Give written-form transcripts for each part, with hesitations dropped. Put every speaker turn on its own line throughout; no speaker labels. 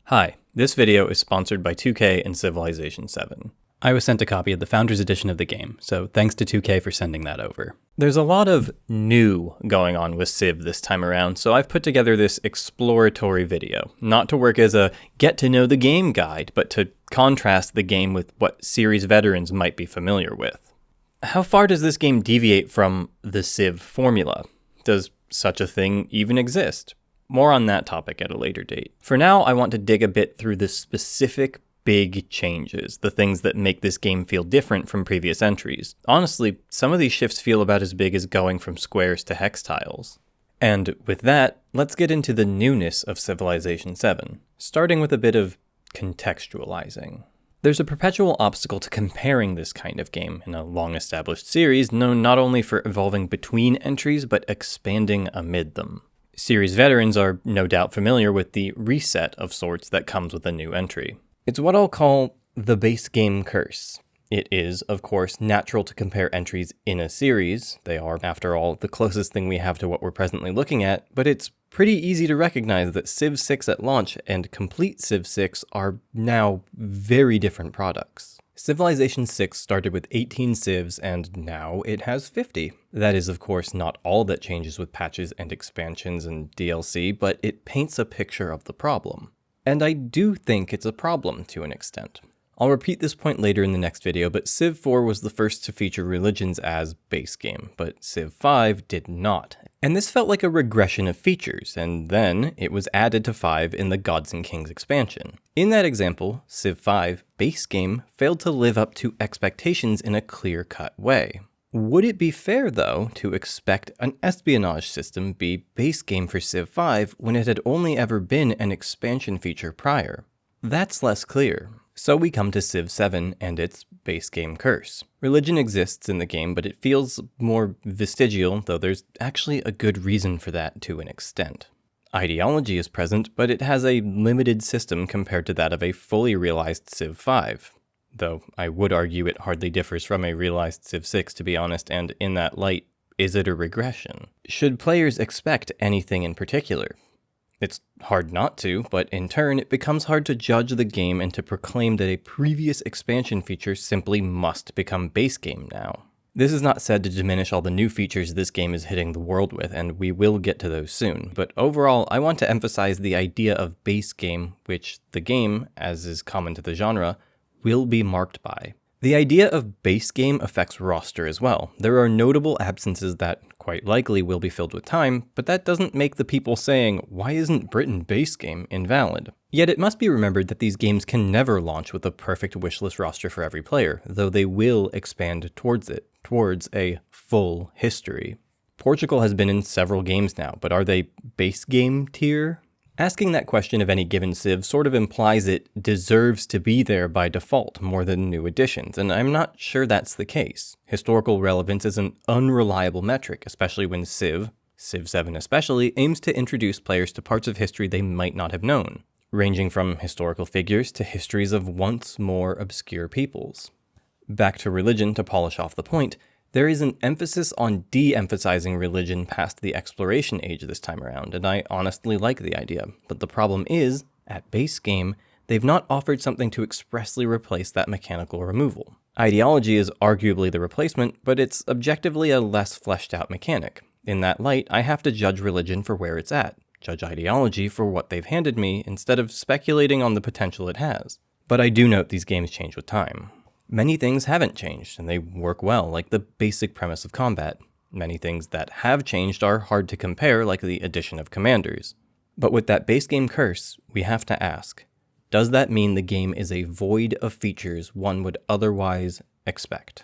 Hi, this video is sponsored by 2K and Civilization VII. I was sent a copy of the Founders Edition of the game, so thanks to 2K for sending that over. There's a lot of new going on with Civ this time around, so I've put together this exploratory video, not to work as a get-to-know-the-game guide, but to contrast the game with what series veterans might be familiar with. How far does this game deviate from the Civ formula? Does such a thing even exist? More on that topic at a later date. For now, I want to dig a bit through the specific big changes, the things that make this game feel different from previous entries. Honestly, some of these shifts feel about as big as going from squares to hex tiles. And with that, let's get into the newness of Civilization VII, starting with a bit of contextualizing. There's a perpetual obstacle to comparing this kind of game in a long-established series known not only for evolving between entries, but expanding amid them. Series veterans are no doubt familiar with the reset of sorts that comes with a new entry. It's what I'll call the base game curse. It is, of course, natural to compare entries in a series. They are, after all, the closest thing we have to what we're presently looking at, but it's pretty easy to recognize that Civ VI at launch and complete Civ VI are now very different products. Civilization VI started with 18 civs, and now it has 50. That is, of course, not all that changes with patches and expansions and DLC, but it paints a picture of the problem. And I do think it's a problem to an extent. I'll repeat this point later in the next video, but Civ IV was the first to feature religions as base game, but Civ V did not. And this felt like a regression of features, and then it was added to 5 in the Gods and Kings expansion. In that example, Civ V base game failed to live up to expectations in a clear-cut way. Would it be fair, though, to expect an espionage system be base game for Civ V when it had only ever been an expansion feature prior? That's less clear. So we come to Civ VII and its base game curse. Religion exists in the game, but it feels more vestigial, though there's actually a good reason for that to an extent. Ideology is present, but it has a limited system compared to that of a fully realized Civ V. Though I would argue it hardly differs from a realized Civ VI, to be honest, and in that light, is it a regression? Should players expect anything in particular? It's hard not to, but in turn, it becomes hard to judge the game and to proclaim that a previous expansion feature simply must become base game now. This is not said to diminish all the new features this game is hitting the world with, and we will get to those soon, but overall, I want to emphasize the idea of base game, which the game, as is common to the genre, will be marked by. The idea of base game affects roster as well. There are notable absences that quite likely will be filled with time, but that doesn't make the people saying, "Why isn't Britain base game?" invalid. Yet it must be remembered that these games can never launch with a perfect wishlist roster for every player, though they will expand towards it, towards a full history. Portugal has been in several games now, but are they base game tier? Asking that question of any given Civ sort of implies it deserves to be there by default more than new additions, and I'm not sure that's the case. Historical relevance is an unreliable metric, especially when Civ VII especially, aims to introduce players to parts of history they might not have known, ranging from historical figures to histories of once more obscure peoples. Back to religion to polish off the point, there is an emphasis on de-emphasizing religion past the exploration age this time around, and I honestly like the idea. But the problem is, at base game, they've not offered something to expressly replace that mechanical removal. Ideology is arguably the replacement, but it's objectively a less fleshed out mechanic. In that light, I have to judge religion for where it's at, judge ideology for what they've handed me, instead of speculating on the potential it has. But I do note these games change with time. Many things haven't changed, and they work well, like the basic premise of combat. Many things that have changed are hard to compare, like the addition of commanders. But with that base game curse, we have to ask, does that mean the game is a void of features one would otherwise expect?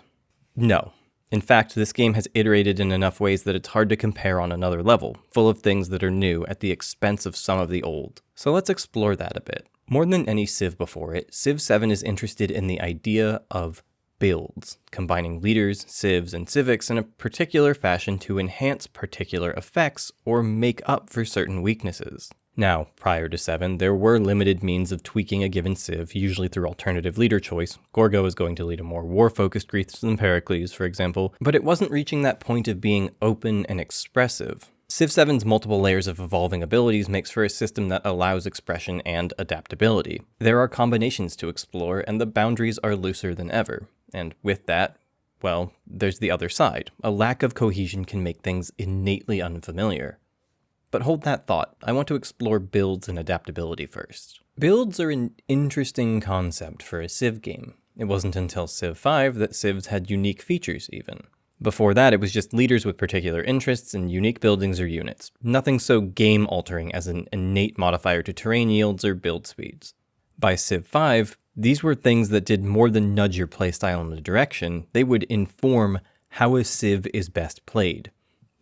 No. In fact, this game has iterated in enough ways that it's hard to compare on another level, full of things that are new at the expense of some of the old. So let's explore that a bit. More than any Civ before it, Civ VII is interested in the idea of builds, combining leaders, civs, and civics in a particular fashion to enhance particular effects or make up for certain weaknesses. Now, prior to 7, there were limited means of tweaking a given civ, usually through alternative leader choice. Gorgo is going to lead a more war-focused Greece than Pericles, for example, but it wasn't reaching that point of being open and expressive. Civ VII's multiple layers of evolving abilities makes for a system that allows expression and adaptability. There are combinations to explore, and the boundaries are looser than ever. And with that, well, there's the other side. A lack of cohesion can make things innately unfamiliar. But hold that thought. I want to explore builds and adaptability first. Builds are an interesting concept for a Civ game. It wasn't until Civ V that Civs had unique features even. Before that, it was just leaders with particular interests and unique buildings or units. Nothing so game-altering as an innate modifier to terrain yields or build speeds. By Civ V, these were things that did more than nudge your playstyle in a direction. They would inform how a Civ is best played.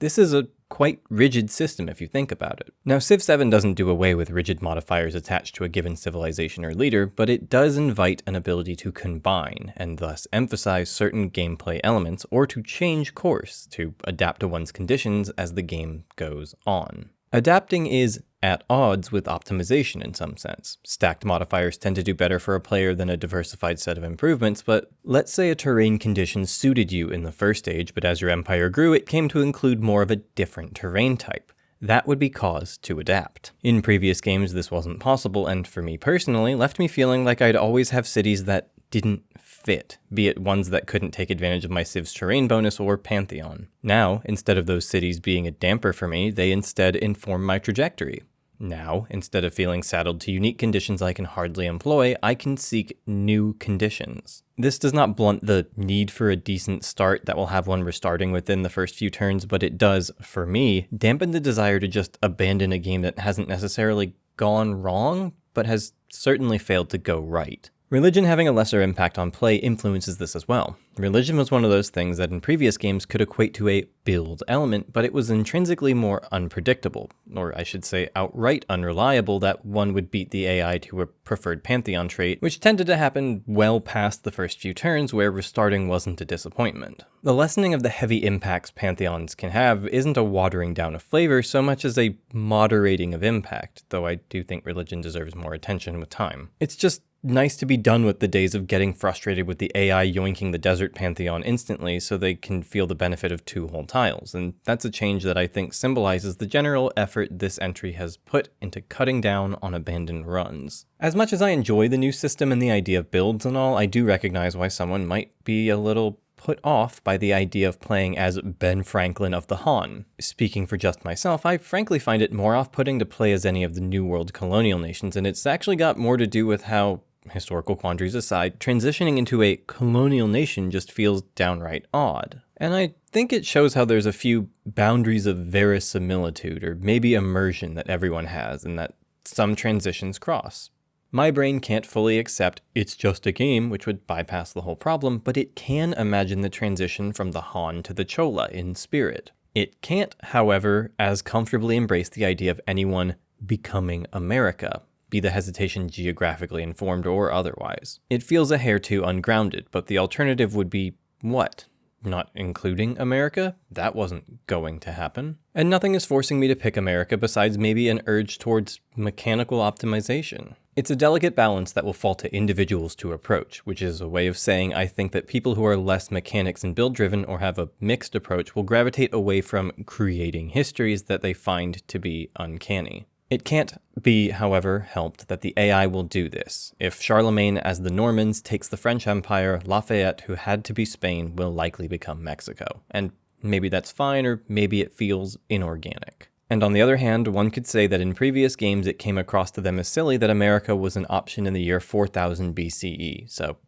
This is a quite rigid system if you think about it. Now, Civ VII doesn't do away with rigid modifiers attached to a given civilization or leader, but it does invite an ability to combine, and thus emphasize certain gameplay elements, or to change course, to adapt to one's conditions as the game goes on. Adapting is at odds with optimization in some sense. Stacked modifiers tend to do better for a player than a diversified set of improvements, but let's say a terrain condition suited you in the first stage, but as your empire grew, it came to include more of a different terrain type. That would be cause to adapt. In previous games, this wasn't possible, and for me personally, left me feeling like I'd always have cities that didn't fit, be it ones that couldn't take advantage of my Civ's terrain bonus or Pantheon. Now, instead of those cities being a damper for me, they instead inform my trajectory. Now, instead of feeling saddled to unique conditions I can hardly employ, I can seek new conditions. This does not blunt the need for a decent start that will have one restarting within the first few turns, but it does, for me, dampen the desire to just abandon a game that hasn't necessarily gone wrong, but has certainly failed to go right. Religion having a lesser impact on play influences this as well. Religion was one of those things that in previous games could equate to a build element, but it was intrinsically more unpredictable, or I should say outright unreliable, that one would beat the AI to a preferred Pantheon trait, which tended to happen well past the first few turns where restarting wasn't a disappointment. The lessening of the heavy impacts Pantheons can have isn't a watering down of flavor so much as a moderating of impact, though I do think religion deserves more attention with time. It's just nice to be done with the days of getting frustrated with the AI yoinking the desert Pantheon instantly so they can feel the benefit of 2 whole tiles, and that's a change that I think symbolizes the general effort this entry has put into cutting down on abandoned runs. As much as I enjoy the new system and the idea of builds and all, I do recognize why someone might be a little put off by the idea of playing as Ben Franklin of the Han. Speaking for just myself, I frankly find it more off-putting to play as any of the New World colonial nations, and it's actually got more to do with how, historical quandaries aside, transitioning into a colonial nation just feels downright odd. And I think it shows how there's a few boundaries of verisimilitude, or maybe immersion, that everyone has, and that some transitions cross. My brain can't fully accept it's just a game, which would bypass the whole problem, but it can imagine the transition from the Han to the Chola in spirit. It can't, however, as comfortably embrace the idea of anyone becoming America, be the hesitation geographically informed or otherwise. It feels a hair too ungrounded, but the alternative would be what? Not including America? That wasn't going to happen. And nothing is forcing me to pick America besides maybe an urge towards mechanical optimization. It's a delicate balance that will fall to individuals to approach, which is a way of saying I think that people who are less mechanics and build-driven or have a mixed approach will gravitate away from creating histories that they find to be uncanny. It can't be, however, helped that the AI will do this. If Charlemagne as the Normans takes the French Empire, Lafayette, who had to be Spain, will likely become Mexico. And maybe that's fine, or maybe it feels inorganic. And on the other hand, one could say that in previous games it came across to them as silly that America was an option in the year 4000 BCE. So,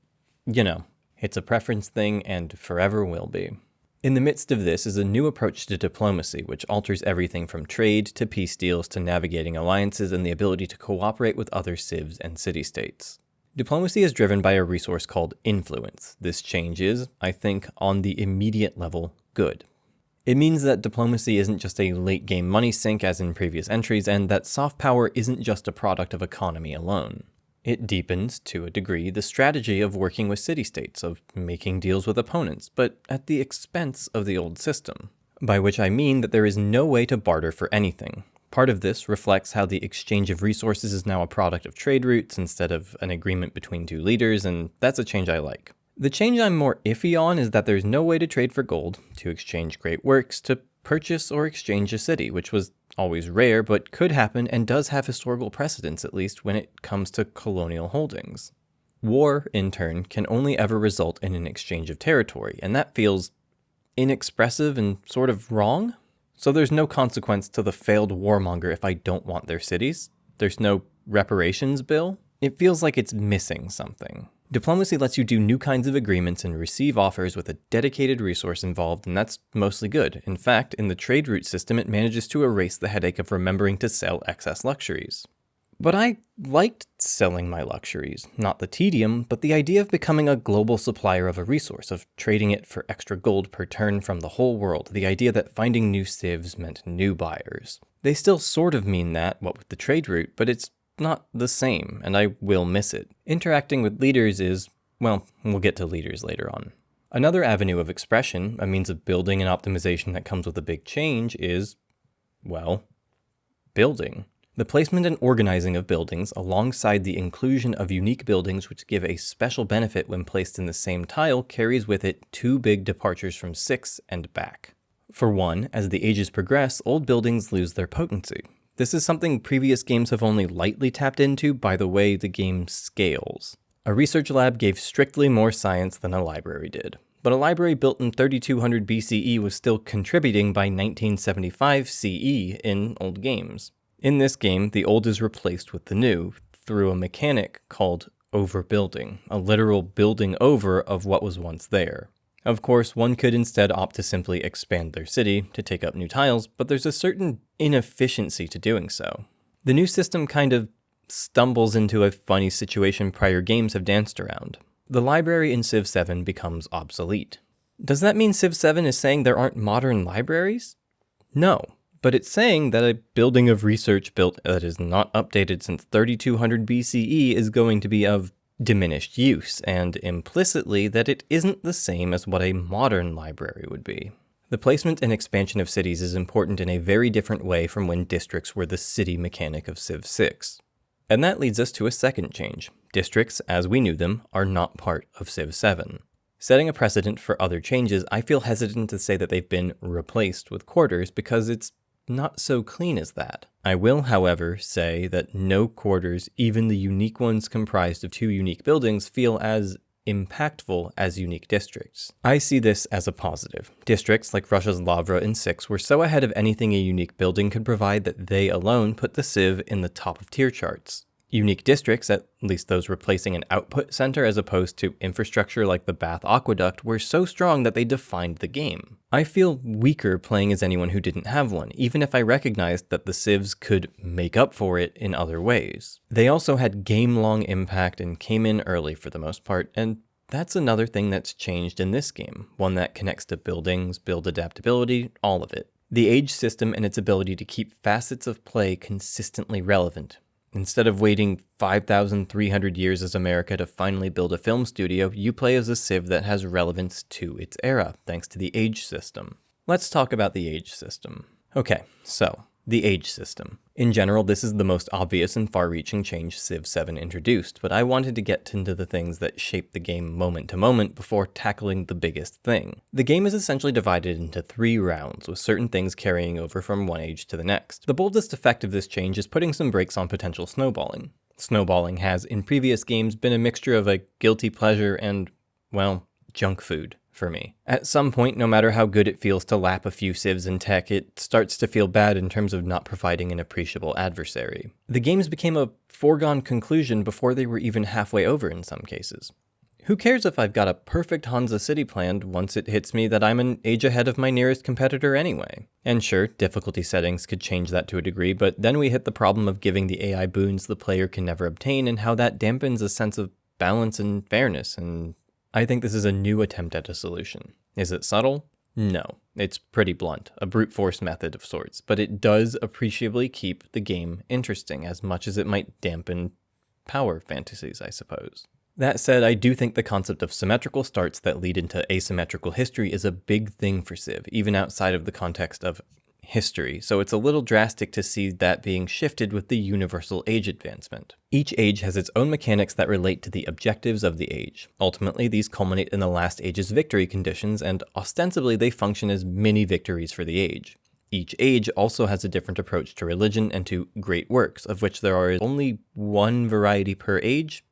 it's a preference thing and forever will be. In the midst of this is a new approach to diplomacy, which alters everything from trade to peace deals to navigating alliances and the ability to cooperate with other civs and city-states. Diplomacy is driven by a resource called influence. This change is, I think, on the immediate level, good. It means that diplomacy isn't just a late-game money sink as in previous entries, and that soft power isn't just a product of economy alone. It deepens, to a degree, the strategy of working with city-states, of making deals with opponents, but at the expense of the old system. By which I mean that there is no way to barter for anything. Part of this reflects how the exchange of resources is now a product of trade routes instead of an agreement between 2 leaders, and that's a change I like. The change I'm more iffy on is that there's no way to trade for gold, to exchange great works, to purchase or exchange a city, which was always rare but could happen and does have historical precedence, at least when it comes to colonial holdings. War, in turn, can only ever result in an exchange of territory, and that feels inexpressive and sort of wrong. So there's no consequence to the failed warmonger if I don't want their cities. There's no reparations bill. It feels like it's missing something. Diplomacy lets you do new kinds of agreements and receive offers with a dedicated resource involved, and that's mostly good. In fact, in the trade route system, it manages to erase the headache of remembering to sell excess luxuries. But I liked selling my luxuries, not the tedium, but the idea of becoming a global supplier of a resource, of trading it for extra gold per turn from the whole world, the idea that finding new civs meant new buyers. They still sort of mean that, what with the trade route, but it's not the same, and I will miss it. Interacting with leaders is, well, we'll get to leaders later on. Another avenue of expression, a means of building and optimization that comes with a big change is, well, building. The placement and organizing of buildings, alongside the inclusion of unique buildings which give a special benefit when placed in the same tile, carries with it two big departures from 6 and back. For one, as the ages progress, old buildings lose their potency. This is something previous games have only lightly tapped into by the way the game scales. A research lab gave strictly more science than a library did. But a library built in 3200 BCE was still contributing by 1975 CE in old games. In this game, the old is replaced with the new through a mechanic called overbuilding, a literal building over of what was once there. Of course, one could instead opt to simply expand their city to take up new tiles, but there's a certain inefficiency to doing so. The new system kind of stumbles into a funny situation prior games have danced around. The library in Civ VII becomes obsolete. Does that mean Civ VII is saying there aren't modern libraries? No. But it's saying that a building of research built that is not updated since 3200 BCE is going to be of diminished use, and implicitly that it isn't the same as what a modern library would be. The placement and expansion of cities is important in a very different way from when districts were the city mechanic of Civ VI. And that leads us to a second change. Districts, as we knew them, are not part of Civ VII. Setting a precedent for other changes, I feel hesitant to say that they've been replaced with quarters because it's not so clean as that. I will, however, say that no quarters, even the unique ones comprised of two unique buildings, feel as impactful as unique districts. I see this as a positive. Districts like Russia's Lavra in 6 were so ahead of anything a unique building could provide that they alone put the Civ in the top of tier charts. Unique districts, at least those replacing an output center as opposed to infrastructure like the Bath Aqueduct, were so strong that they defined the game. I feel weaker playing as anyone who didn't have one, even if I recognized that the civs could make up for it in other ways. They also had game-long impact and came in early for the most part, and that's another thing that's changed in this game, one that connects to buildings, build adaptability, all of it. The age system and its ability to keep facets of play consistently relevant. Instead of waiting 5,300 years as America to finally build a film studio, you play as a civ that has relevance to its era, thanks to the age system. Let's talk about the age system. Okay, so, the age system. In general, this is the most obvious and far-reaching change Civ VII introduced, but I wanted to get into the things that shape the game moment to moment before tackling the biggest thing. The game is essentially divided into 3 rounds, with certain things carrying over from one age to the next. The boldest effect of this change is putting some brakes on potential snowballing. Snowballing has, in previous games, been a mixture of a guilty pleasure and, well, junk food for me. At some point, no matter how good it feels to lap a few civs in tech, it starts to feel bad in terms of not providing an appreciable adversary. The games became a foregone conclusion before they were even halfway over in some cases. Who cares if I've got a perfect Hansa city planned once it hits me that I'm an age ahead of my nearest competitor anyway? And sure, difficulty settings could change that to a degree, but then we hit the problem of giving the AI boons the player can never obtain and how that dampens a sense of balance and fairness, and I think this is a new attempt at a solution. Is it subtle? No. It's pretty blunt, a brute force method of sorts, but it does appreciably keep the game interesting as much as it might dampen power fantasies, I suppose. That said, I do think the concept of symmetrical starts that lead into asymmetrical history is a big thing for Civ, even outside of the context of history, so it's a little drastic to see that being shifted with the universal age advancement. Each age has its own mechanics that relate to the objectives of the age. Ultimately, these culminate in the last age's victory conditions, and ostensibly they function as mini victories for the age. Each age also has a different approach to religion and to great works, of which there are only one variety per age.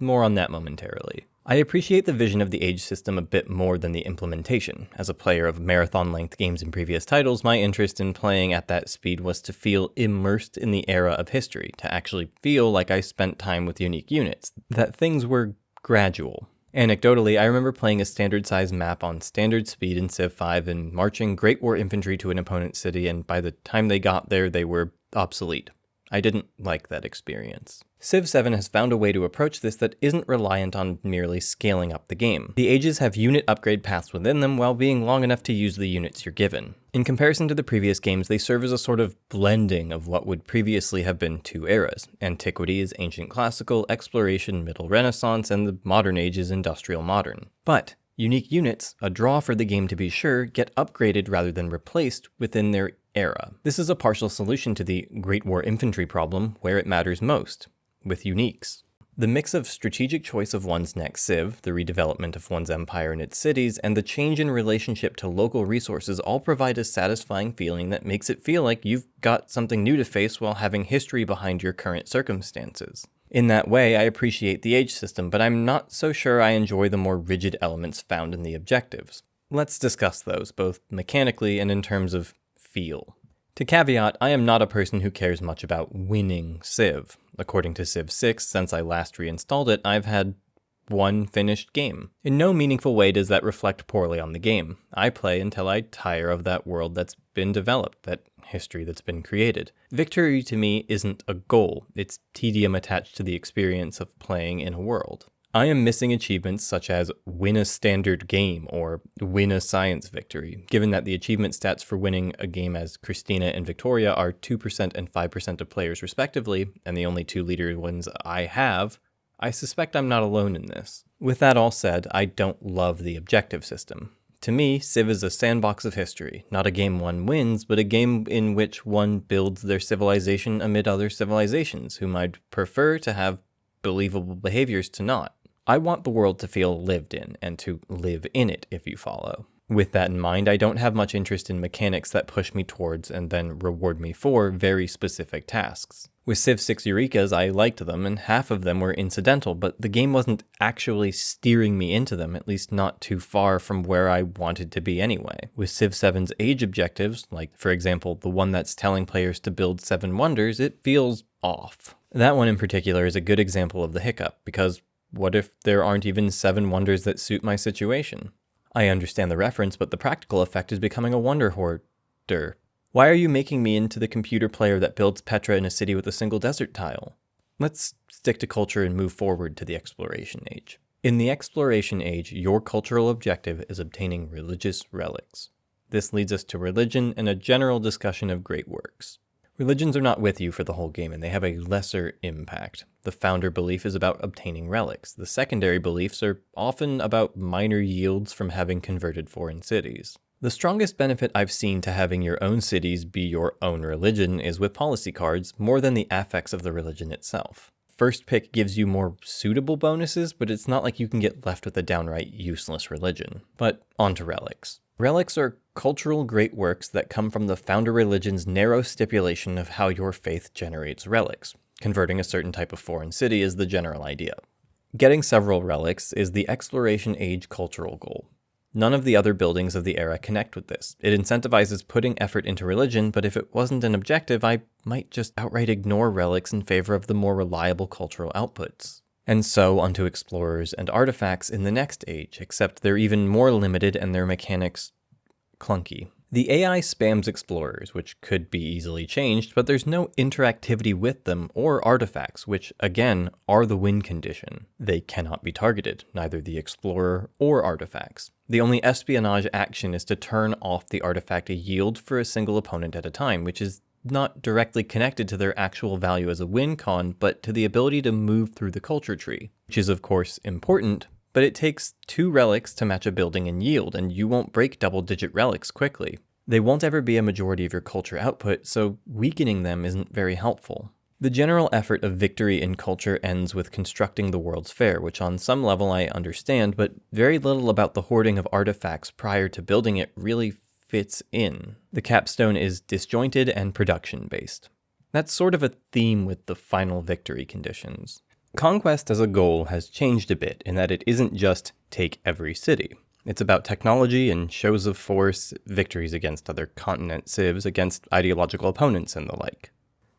More on that momentarily. I appreciate the vision of the age system a bit more than the implementation. As a player of marathon-length games in previous titles, my interest in playing at that speed was to feel immersed in the era of history, to actually feel like I spent time with unique units, that things were gradual. Anecdotally, I remember playing a standard-size map on standard speed in Civ V and marching Great War infantry to an opponent's city, and by the time they got there, they were obsolete. I didn't like that experience. Civ VII has found a way to approach this that isn't reliant on merely scaling up the game. The ages have unit upgrade paths within them while being long enough to use the units you're given. In comparison to the previous games, they serve as a sort of blending of what would previously have been two eras. Antiquity is ancient classical, exploration middle renaissance, and the modern age is industrial modern. But unique units, a draw for the game to be sure, get upgraded rather than replaced within their era. This is a partial solution to the Great War infantry problem where it matters most, with uniques. The mix of strategic choice of one's next civ, the redevelopment of one's empire and its cities, and the change in relationship to local resources all provide a satisfying feeling that makes it feel like you've got something new to face while having history behind your current circumstances. In that way, I appreciate the age system, but I'm not so sure I enjoy the more rigid elements found in the objectives. Let's discuss those, both mechanically and in terms of feel. To caveat, I am not a person who cares much about winning Civ. According to Civ VI, since I last reinstalled it, I've had one finished game. In no meaningful way does that reflect poorly on the game. I play until I tire of that world that's been developed, that history that's been created. Victory to me isn't a goal, it's tedium attached to the experience of playing in a world. I am missing achievements such as win a standard game or win a science victory, given that the achievement stats for winning a game as Christina and Victoria are 2% and 5% of players respectively, and the only two leader ones I have. I suspect I'm not alone in this. With that all said, I don't love the objective system. To me, Civ is a sandbox of history, not a game one wins, but a game in which one builds their civilization amid other civilizations, whom I'd prefer to have believable behaviors to not. I want the world to feel lived in, and to live in it, if you follow. With that in mind, I don't have much interest in mechanics that push me towards and then reward me for very specific tasks. With Civ VI Eurekas, I liked them, and half of them were incidental, but the game wasn't actually steering me into them, at least not too far from where I wanted to be anyway. With Civ VII's age objectives, like for example the one that's telling players to build 7 wonders, it feels off. That one in particular is a good example of the hiccup, because what if there aren't even 7 wonders that suit my situation? I understand the reference, but the practical effect is becoming a wonder hoarder. Why are you making me into the computer player that builds Petra in a city with a single desert tile? Let's stick to culture and move forward to the exploration age. In the exploration age, your cultural objective is obtaining religious relics. This leads us to religion and a general discussion of great works. Religions are not with you for the whole game, and they have a lesser impact. The founder belief is about obtaining relics. The secondary beliefs are often about minor yields from having converted foreign cities. The strongest benefit I've seen to having your own cities be your own religion is with policy cards, more than the affects of the religion itself. First pick gives you more suitable bonuses, but it's not like you can get left with a downright useless religion. But onto relics. Relics are cultural great works that come from the founder religion's narrow stipulation of how your faith generates relics. Converting a certain type of foreign city is the general idea. Getting several relics is the exploration age cultural goal. None of the other buildings of the era connect with this. It incentivizes putting effort into religion, but if it wasn't an objective, I might just outright ignore relics in favor of the more reliable cultural outputs. And so onto explorers and artifacts in the next age, except they're even more limited and their mechanics clunky. The AI spams explorers, which could be easily changed, but there's no interactivity with them or artifacts, which, again, are the win condition. They cannot be targeted, neither the explorer or artifacts. The only espionage action is to turn off the artifact yield for a single opponent at a time, which is not directly connected to their actual value as a win con, but to the ability to move through the culture tree, which is of course important, but it takes 2 relics to match a building in yield, and you won't break double-digit relics quickly. They won't ever be a majority of your culture output, so weakening them isn't very helpful. The general effort of victory in culture ends with constructing the World's Fair, which on some level I understand, but very little about the hoarding of artifacts prior to building it really fits in. The capstone is disjointed and production-based. That's sort of a theme with the final victory conditions. Conquest as a goal has changed a bit in that it isn't just take every city. It's about technology and shows of force, victories against other continent civs, against ideological opponents and the like.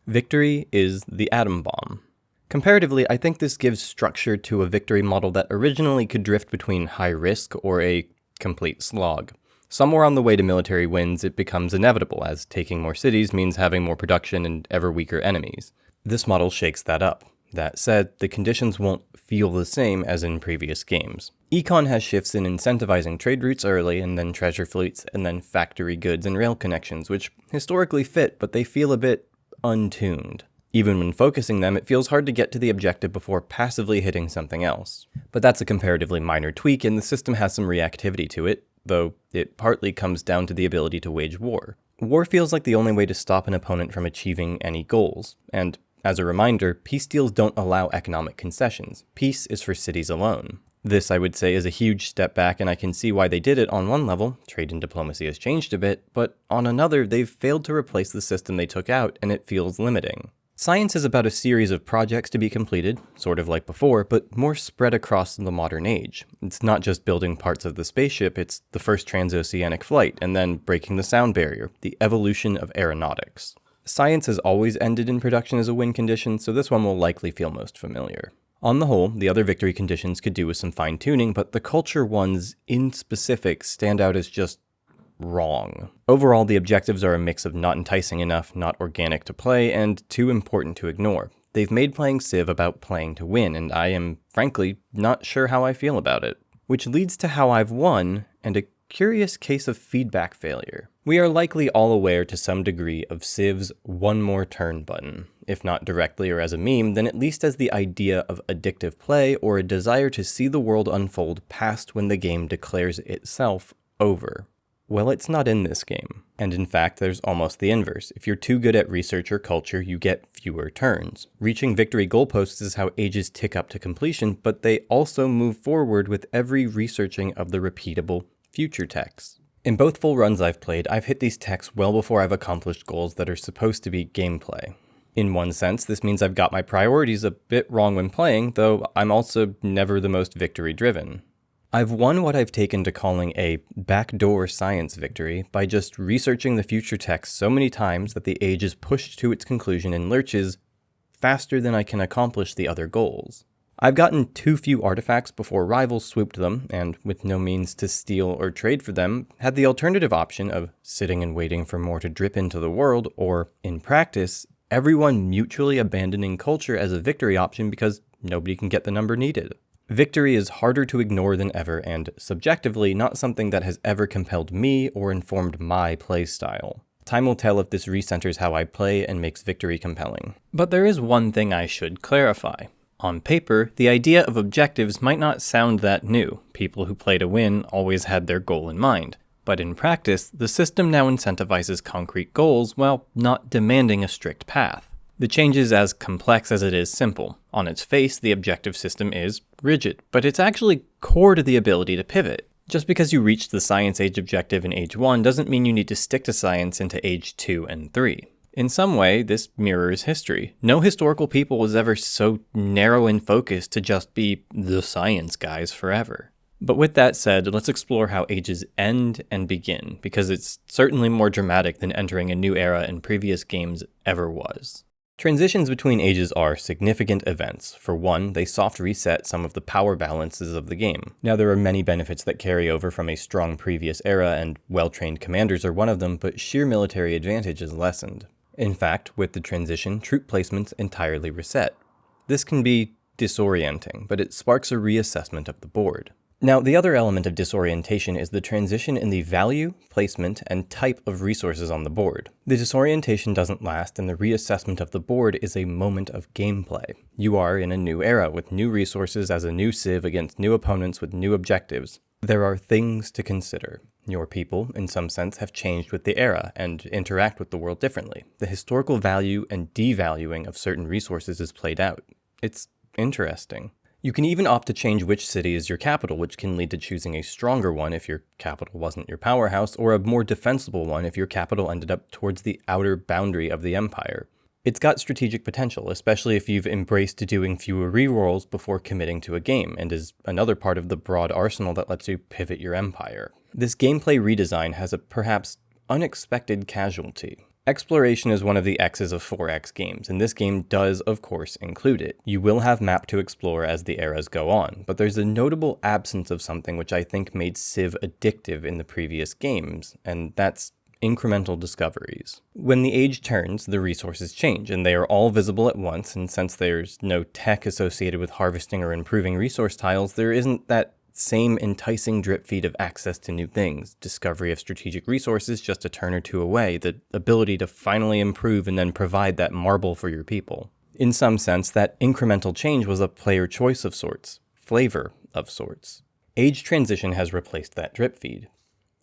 Victory is the atom bomb. Comparatively, I think this gives structure to a victory model that originally could drift between high risk or a complete slog. Somewhere on the way to military wins, it becomes inevitable, as taking more cities means having more production and ever weaker enemies. This model shakes that up. That said, the conditions won't feel the same as in previous games. Econ has shifts in incentivizing trade routes early, and then treasure fleets, and then factory goods and rail connections, which historically fit, but they feel a bit untuned. Even when focusing them, it feels hard to get to the objective before passively hitting something else. But that's a comparatively minor tweak, and the system has some reactivity to it, though it partly comes down to the ability to wage war. War feels like the only way to stop an opponent from achieving any goals, and as a reminder, peace deals don't allow economic concessions. Peace is for cities alone. This, I would say, is a huge step back, and I can see why they did it on one level. Trade and diplomacy has changed a bit, but on another, they've failed to replace the system they took out, and it feels limiting. Science is about a series of projects to be completed, sort of like before, but more spread across the modern age. It's not just building parts of the spaceship, it's the first transoceanic flight, and then breaking the sound barrier, the evolution of aeronautics. Science has always ended in production as a win condition, so this one will likely feel most familiar. On the whole, the other victory conditions could do with some fine-tuning, but the culture ones in specific stand out as just wrong. Overall, the objectives are a mix of not enticing enough, not organic to play, and too important to ignore. They've made playing Civ about playing to win, and I am, frankly, not sure how I feel about it. Which leads to how I've won, and a curious case of feedback failure. We are likely all aware to some degree of Civ's one more turn button. If not directly or as a meme, then at least as the idea of addictive play or a desire to see the world unfold past when the game declares itself over. Well, it's not in this game. And in fact, there's almost the inverse. If you're too good at research or culture, you get fewer turns. Reaching victory goalposts is how ages tick up to completion, but they also move forward with every researching of the repeatable future techs. In both full runs I've played, I've hit these techs well before I've accomplished goals that are supposed to be gameplay. In one sense, this means I've got my priorities a bit wrong when playing, though I'm also never the most victory-driven. I've won what I've taken to calling a backdoor science victory by just researching the future techs so many times that the age is pushed to its conclusion and lurches faster than I can accomplish the other goals. I've gotten too few artifacts before rivals swooped them, and with no means to steal or trade for them, had the alternative option of sitting and waiting for more to drip into the world, or, in practice, everyone mutually abandoning culture as a victory option because nobody can get the number needed. Victory is harder to ignore than ever, and subjectively not something that has ever compelled me or informed my playstyle. Time will tell if this recenters how I play and makes victory compelling. But there is one thing I should clarify. On paper, the idea of objectives might not sound that new. People who play to win always had their goal in mind. But in practice, the system now incentivizes concrete goals while not demanding a strict path. The change is as complex as it is simple. On its face, the objective system is rigid, but it's actually core to the ability to pivot. Just because you reached the Science Age objective in Age 1 doesn't mean you need to stick to science into Age 2 and 3. In some way, this mirrors history. No historical people was ever so narrow in focus to just be the science guys forever. But with that said, let's explore how ages end and begin, because it's certainly more dramatic than entering a new era in previous games ever was. Transitions between ages are significant events. For one, they soft reset some of the power balances of the game. Now, there are many benefits that carry over from a strong previous era, and well-trained commanders are one of them, but sheer military advantage is lessened. In fact, with the transition, troop placements entirely reset. This can be disorienting, but it sparks a reassessment of the board. Now, the other element of disorientation is the transition in the value, placement, and type of resources on the board. The disorientation doesn't last, and the reassessment of the board is a moment of gameplay. You are in a new era with new resources as a new Civ against new opponents with new objectives. There are things to consider. Your people, in some sense, have changed with the era and interact with the world differently. The historical value and devaluing of certain resources is played out. It's interesting. You can even opt to change which city is your capital, which can lead to choosing a stronger one if your capital wasn't your powerhouse, or a more defensible one if your capital ended up towards the outer boundary of the empire. It's got strategic potential, especially if you've embraced doing fewer rerolls before committing to a game, and is another part of the broad arsenal that lets you pivot your empire. This gameplay redesign has a perhaps unexpected casualty. Exploration is one of the X's of 4X games, and this game does, of course, include it. You will have map to explore as the eras go on, but there's a notable absence of something which I think made Civ addictive in the previous games, and that's incremental discoveries. When the age turns, the resources change, and they are all visible at once, and since there's no tech associated with harvesting or improving resource tiles, there isn't that same enticing drip feed of access to new things, discovery of strategic resources just a turn or two away, the ability to finally improve and then provide that marble for your people. In some sense, that incremental change was a player choice of sorts, flavor of sorts. Age transition has replaced that drip feed.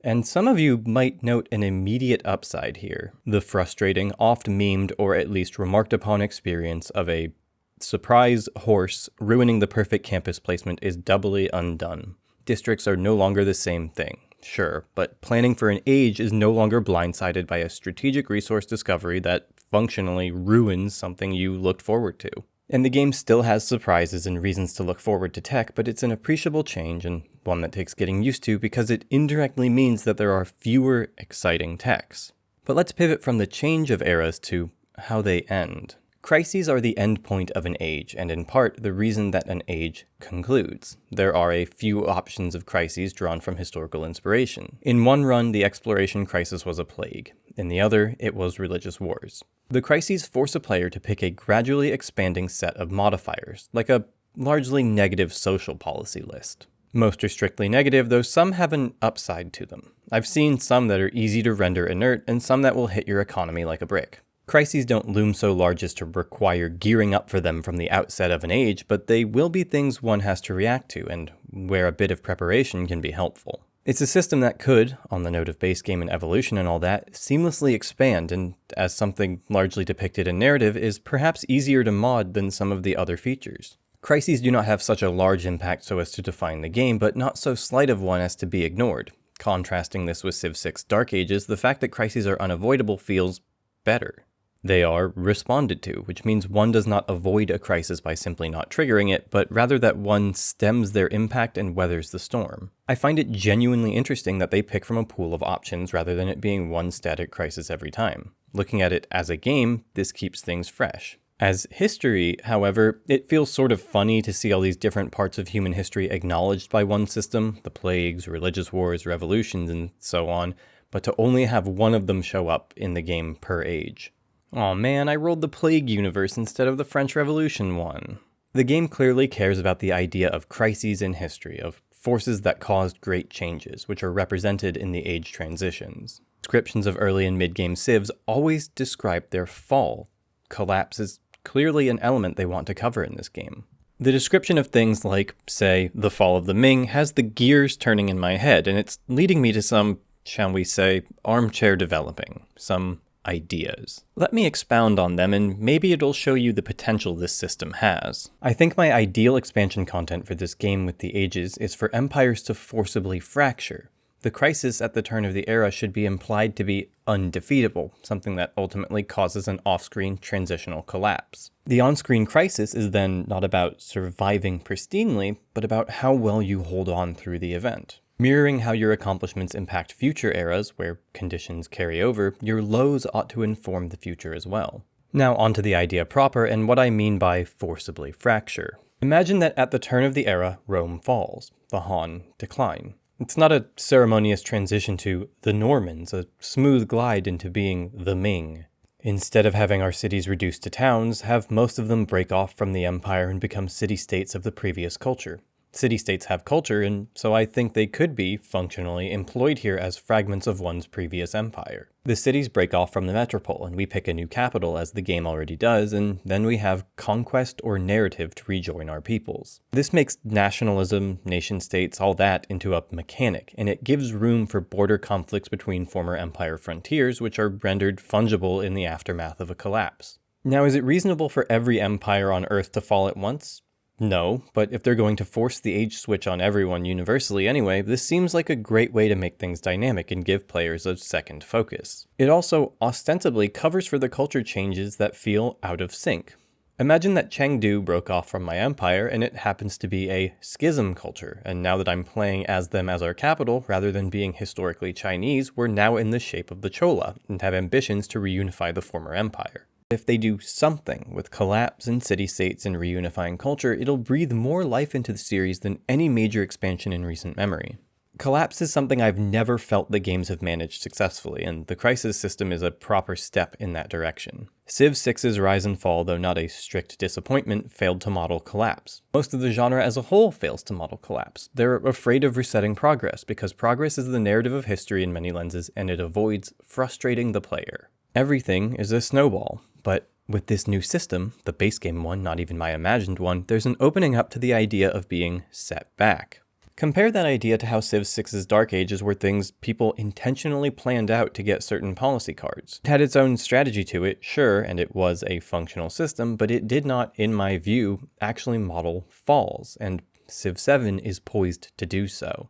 And some of you might note an immediate upside here. The frustrating, oft-memed, or at least remarked upon experience of a surprise horse ruining the perfect campus placement is doubly undone. Districts are no longer the same thing, sure, but planning for an age is no longer blindsided by a strategic resource discovery that functionally ruins something you looked forward to. And the game still has surprises and reasons to look forward to tech, but it's an appreciable change and one that takes getting used to because it indirectly means that there are fewer exciting techs. But let's pivot from the change of eras to how they end. Crises are the end point of an age, and in part the reason that an age concludes. There are a few options of crises drawn from historical inspiration. In one run, the exploration crisis was a plague. In the other, it was religious wars. The crises force a player to pick a gradually expanding set of modifiers, like a largely negative social policy list. Most are strictly negative, though some have an upside to them. I've seen some that are easy to render inert, and some that will hit your economy like a brick. Crises don't loom so large as to require gearing up for them from the outset of an age, but they will be things one has to react to, and where a bit of preparation can be helpful. It's a system that could, on the note of base game and evolution and all that, seamlessly expand, and as something largely depicted in narrative, is perhaps easier to mod than some of the other features. Crises do not have such a large impact so as to define the game, but not so slight of one as to be ignored. Contrasting this with Civ VI Dark Ages, the fact that crises are unavoidable feels better. They are responded to, which means one does not avoid a crisis by simply not triggering it, but rather that one stems their impact and weathers the storm. I find it genuinely interesting that they pick from a pool of options rather than it being one static crisis every time. Looking at it as a game, this keeps things fresh. As history, however, it feels sort of funny to see all these different parts of human history acknowledged by one system, the plagues, religious wars, revolutions, and so on, but to only have one of them show up in the game per age. Aw man, I rolled the Plague universe instead of the French Revolution one. The game clearly cares about the idea of crises in history, of forces that caused great changes, which are represented in the age transitions. Descriptions of early and mid-game civs always describe their fall. Collapse is clearly an element they want to cover in this game. The description of things like, say, the fall of the Ming has the gears turning in my head, and it's leading me to some, shall we say, armchair developing, some ideas. Let me expound on them and maybe it'll show you the potential this system has. I think my ideal expansion content for this game with the ages is for empires to forcibly fracture. The crisis at the turn of the era should be implied to be undefeatable, something that ultimately causes an off-screen transitional collapse. The on-screen crisis is then not about surviving pristinely, but about how well you hold on through the event. Mirroring how your accomplishments impact future eras, where conditions carry over, your lows ought to inform the future as well. Now onto the idea proper and what I mean by forcibly fracture. Imagine that at the turn of the era, Rome falls, the Han decline. It's not a ceremonious transition to the Normans, a smooth glide into being the Ming. Instead of having our cities reduced to towns, have most of them break off from the empire and become city-states of the previous culture. City-states have culture, and so I think they could be, functionally, employed here as fragments of one's previous empire. The cities break off from the metropole, and we pick a new capital, as the game already does, and then we have conquest or narrative to rejoin our peoples. This makes nationalism, nation-states, all that into a mechanic, and it gives room for border conflicts between former empire frontiers, which are rendered fungible in the aftermath of a collapse. Now, is it reasonable for every empire on Earth to fall at once? No, but if they're going to force the age switch on everyone universally anyway, this seems like a great way to make things dynamic and give players a second focus. It also ostensibly covers for the culture changes that feel out of sync. Imagine that Chengdu broke off from my empire and it happens to be a schism culture, and now that I'm playing as them as our capital, rather than being historically Chinese, we're now in the shape of the Chola and have ambitions to reunify the former empire. If they do something with collapse and city-states and reunifying culture, it'll breathe more life into the series than any major expansion in recent memory. Collapse is something I've never felt the games have managed successfully, and the Crisis system is a proper step in that direction. Civ VI's Rise and Fall, though not a strict disappointment, failed to model collapse. Most of the genre as a whole fails to model collapse. They're afraid of resetting progress, because progress is the narrative of history in many lenses, and it avoids frustrating the player. Everything is a snowball. But with this new system, the base game one, not even my imagined one, there's an opening up to the idea of being set back. Compare that idea to how Civ VI's Dark Ages were things people intentionally planned out to get certain policy cards. It had its own strategy to it, sure, and it was a functional system, but it did not, in my view, actually model falls, and Civ VII is poised to do so.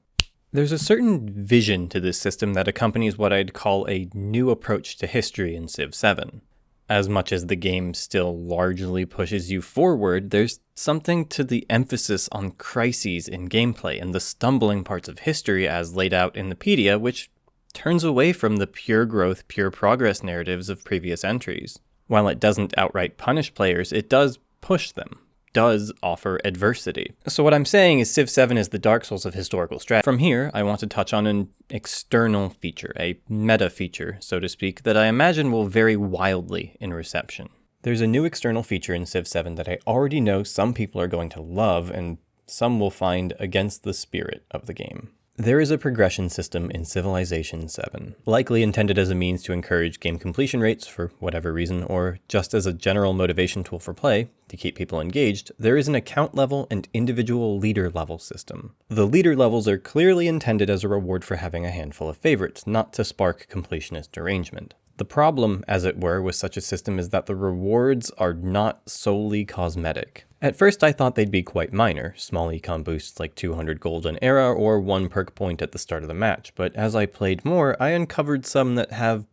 There's a certain vision to this system that accompanies what I'd call a new approach to history in Civ VII. As much as the game still largely pushes you forward, there's something to the emphasis on crises in gameplay and the stumbling parts of history as laid out in the pedia, which turns away from the pure growth, pure progress narratives of previous entries. While it doesn't outright punish players, it does push them, does offer adversity. So what I'm saying is Civ VII is the Dark Souls of historical strategy. From here, I want to touch on an external feature, a meta feature, so to speak, that I imagine will vary wildly in reception. There's a new external feature in Civ VII that I already know some people are going to love, and some will find against the spirit of the game. There is a progression system in Civilization VII, likely intended as a means to encourage game completion rates for whatever reason, or just as a general motivation tool for play, to keep people engaged. There is an account level and individual leader level system. The leader levels are clearly intended as a reward for having a handful of favorites, not to spark completionist derangement. The problem, as it were, with such a system is that the rewards are not solely cosmetic. At first I thought they'd be quite minor, small econ boosts like 200 gold an era or 1 perk point at the start of the match, but as I played more, I uncovered some that have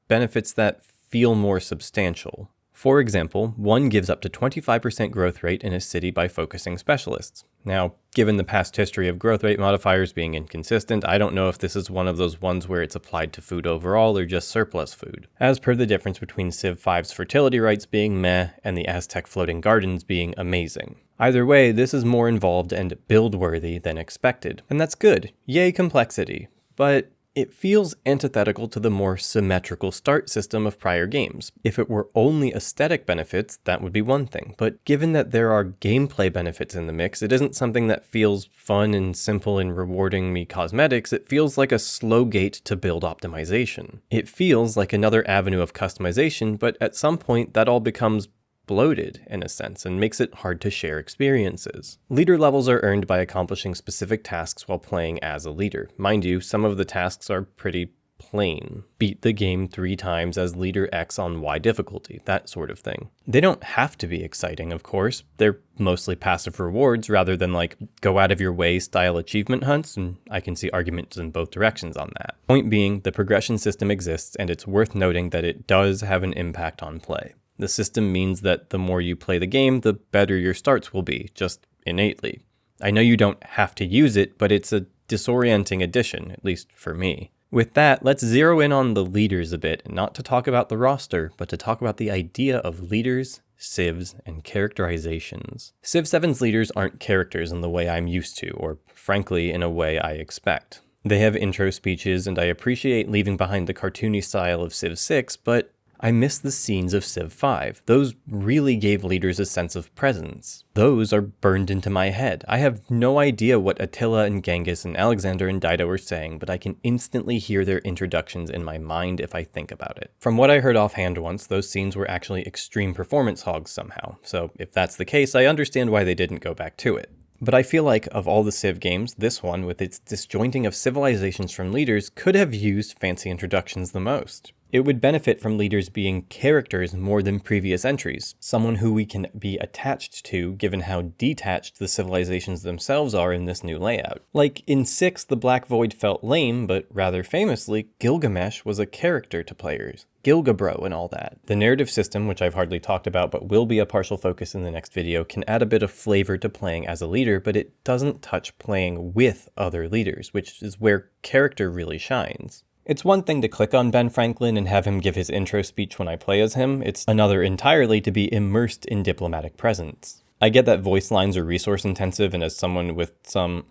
benefits that feel more substantial. For example, one gives up to 25% growth rate in a city by focusing specialists. Now, given the past history of growth rate modifiers being inconsistent, I don't know if this is one of those ones where it's applied to food overall or just surplus food, as per the difference between Civ V's fertility rights being meh and the Aztec floating gardens being amazing. Either way, this is more involved and build-worthy than expected, and that's good. Yay complexity. But it feels antithetical to the more symmetrical start system of prior games. If it were only aesthetic benefits, that would be one thing, but given that there are gameplay benefits in the mix, it isn't something that feels fun and simple in rewarding me cosmetics. It feels like a slow gate to build optimization. It feels like another avenue of customization, but at some point that all becomes bloated in a sense and makes it hard to share experiences. Leader levels are earned by accomplishing specific tasks while playing as a leader. Mind you, some of the tasks are pretty plain. Beat the game 3 times as leader X on Y difficulty, that sort of thing. They don't have to be exciting, of course. They're mostly passive rewards rather than like go out of your way style achievement hunts, and I can see arguments in both directions on that. Point being, the progression system exists, and it's worth noting that it does have an impact on play. The system means that the more you play the game, the better your starts will be, just innately. I know you don't have to use it, but it's a disorienting addition, at least for me. With that, let's zero in on the leaders a bit, not to talk about the roster, but to talk about the idea of leaders, civs, and characterizations. Civ VII's leaders aren't characters in the way I'm used to, or frankly, in a way I expect. They have intro speeches, and I appreciate leaving behind the cartoony style of Civ VI, but I miss the scenes of Civ V. Those really gave leaders a sense of presence. Those are burned into my head. I have no idea what Attila and Genghis and Alexander and Dido are saying, but I can instantly hear their introductions in my mind if I think about it. From what I heard offhand once, those scenes were actually extreme performance hogs somehow, so if that's the case, I understand why they didn't go back to it. But I feel like, of all the Civ games, this one, with its disjointing of civilizations from leaders, could have used fancy introductions the most. It would benefit from leaders being characters more than previous entries, someone who we can be attached to given how detached the civilizations themselves are in this new layout. Like in 6, the Black Void felt lame, but rather famously, Gilgamesh was a character to players. Gilgabro and all that. The narrative system, which I've hardly talked about but will be a partial focus in the next video, can add a bit of flavor to playing as a leader, but it doesn't touch playing with other leaders, which is where character really shines. It's one thing to click on Ben Franklin and have him give his intro speech when I play as him, it's another entirely to be immersed in diplomatic presence. I get that voice lines are resource intensive, and as someone with some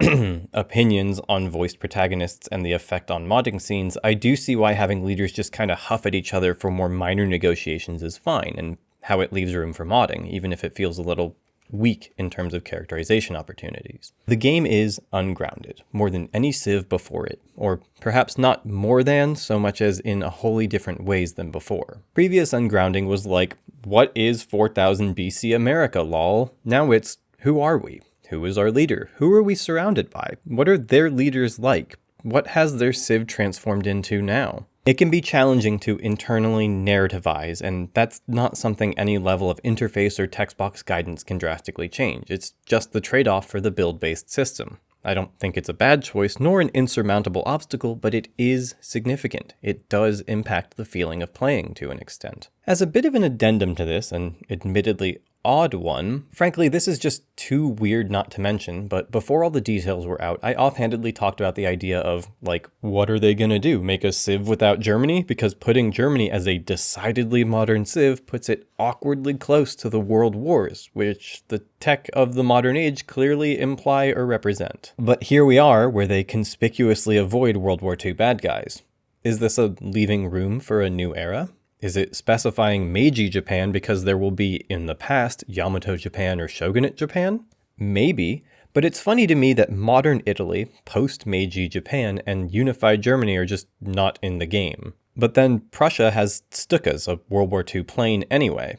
opinions on voiced protagonists and the effect on modding scenes, I do see why having leaders just kind of huff at each other for more minor negotiations is fine, and how it leaves room for modding, even if it feels a little weak in terms of characterization opportunities. The game is ungrounded, more than any Civ before it, or perhaps not more than so much as in a wholly different ways than before. Previous ungrounding was like, what is 4000 BC America, lol? Now it's, who are we? Who is our leader? Who are we surrounded by? What are their leaders like? What has their Civ transformed into now? It can be challenging to internally narrativize, and that's not something any level of interface or text box guidance can drastically change. It's just the trade-off for the build-based system. I don't think it's a bad choice, nor an insurmountable obstacle, but it is significant. It does impact the feeling of playing to an extent. As a bit of an addendum to this, and admittedly odd one, frankly, this is just too weird not to mention, but before all the details were out, I offhandedly talked about the idea of, like, what are they gonna do? Make a Civ without Germany? Because putting Germany as a decidedly modern Civ puts it awkwardly close to the World Wars, which the tech of the modern age clearly imply or represent. But here we are, where they conspicuously avoid World War II bad guys. Is this a leaving room for a new era? Is it specifying Meiji Japan because there will be, in the past, Yamato Japan or Shogunate Japan? Maybe, but it's funny to me that modern Italy, post-Meiji Japan, and unified Germany are just not in the game. But then Prussia has Stukas, a World War II plane, anyway.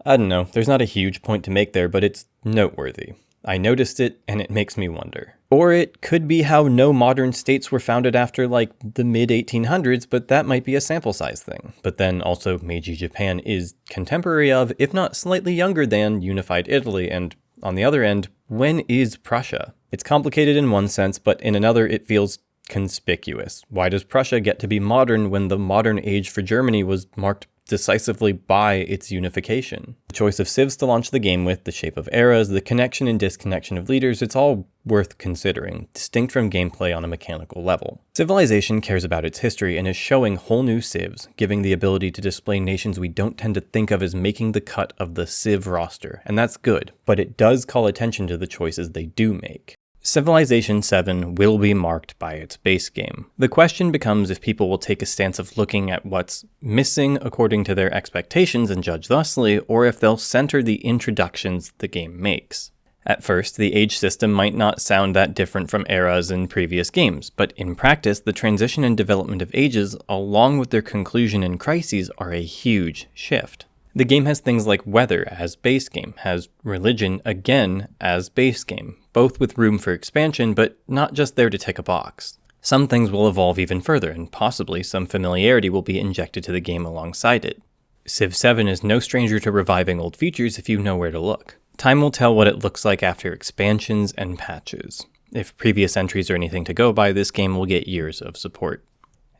I don't know, there's not a huge point to make there, but it's noteworthy. I noticed it, and it makes me wonder. Or it could be how no modern states were founded after, like, the mid-1800s, but that might be a sample size thing. But then also Meiji Japan is contemporary of, if not slightly younger than, unified Italy, and on the other end, when is Prussia? It's complicated in one sense, but in another it feels conspicuous. Why does Prussia get to be modern when the modern age for Germany was marked decisively by its unification? The choice of civs to launch the game with, the shape of eras, the connection and disconnection of leaders, it's all worth considering, distinct from gameplay on a mechanical level. Civilization cares about its history and is showing whole new civs, giving the ability to display nations we don't tend to think of as making the cut of the civ roster, and that's good, but it does call attention to the choices they do make. Civilization VII will be marked by its base game. The question becomes if people will take a stance of looking at what's missing according to their expectations and judge thusly, or if they'll center the introductions the game makes. At first, the age system might not sound that different from eras in previous games, but in practice, the transition and development of ages, along with their conclusion and crises, are a huge shift. The game has things like weather as base game, has religion again as base game, both with room for expansion, but not just there to tick a box. Some things will evolve even further, and possibly some familiarity will be injected to the game alongside it. Civ VII is no stranger to reviving old features if you know where to look. Time will tell what it looks like after expansions and patches. If previous entries are anything to go by, this game will get years of support.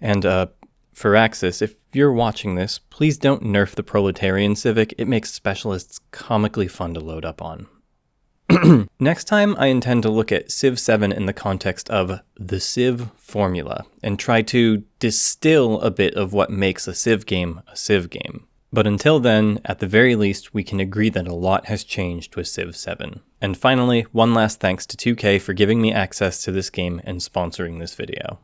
And, for Axis, if you're watching this, please don't nerf the Proletarian Civic, it makes specialists comically fun to load up on. Next time, I intend to look at Civ VII in the context of the Civ formula, and try to distill a bit of what makes a Civ game a Civ game. But until then, at the very least, we can agree that a lot has changed with Civ VII. And finally, one last thanks to 2K for giving me access to this game and sponsoring this video.